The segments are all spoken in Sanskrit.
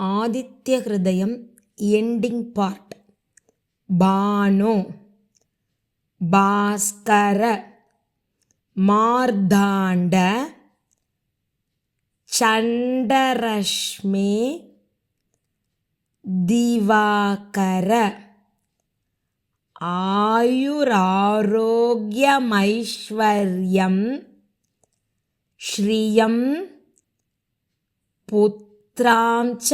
आदित्यहृदयम् एण्डिङ्ग् पार्ट् बाणो भास्कर मार्ताण्ड चण्डरश्मि दिवाकर आयुरारोग्यमैश्वर्यं श्रियं पुत्रां च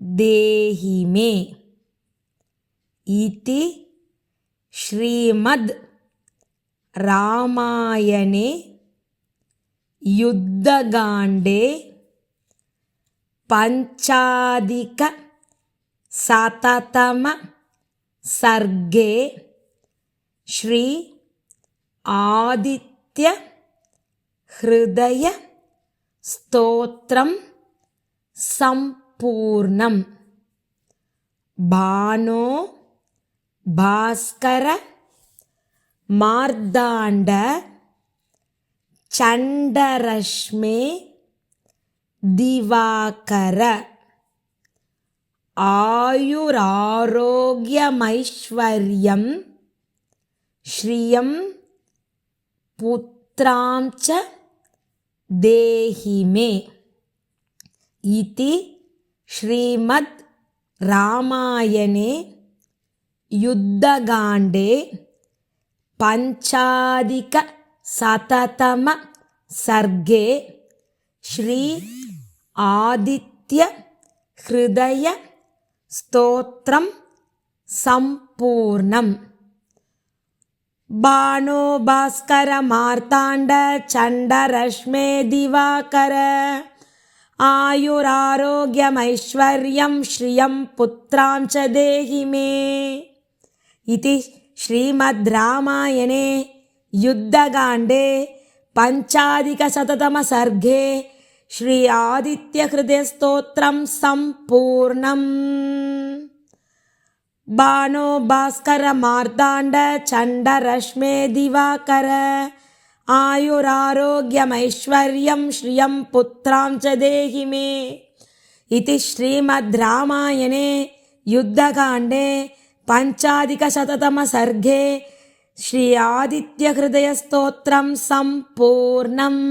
देहि मे इति श्रीमद् रामायणे युद्धकाण्डे पञ्चाधिकशततम सर्गे श्री आदित्य हृदय स्तोत्रं सम्पूर्णम्। बाणो भास्कर मार्ताण्ड चण्डरश्मि दिवाकर आयुरारोग्यमैश्वर्यं श्रियं पुत्रां च देहि मे इति श्रीमद् रामायणे युद्धकाण्डे पञ्चाधिकशततम सर्गे श्री आदित्य हृदय स्तोत्रं सम्पूर्णम्। बाणो भास्कर मार्ताण्ड चण्डरश्मि दिवाकर आयुरारोग्यमैश्वर्यं श्रियं पुत्रां च देहि मे इति श्रीमद् रामायणे युद्धकाण्डे पञ्चाधिकशततम सर्गे श्री आदित्य हृदय स्तोत्रं सम्पूर्णम्। बाणो भास्कर मार्ताण्ड चण्डरश्मि दिवाकर आयुरारोग्यमैश्वर्यं श्रियं पुत्रां च देहि मे इति श्रीमद् रामायणे युद्धकाण्डे पञ्चाधिकशततम सर्गे श्री आदित्य हृदय स्तोत्रं सम्पूर्णम्।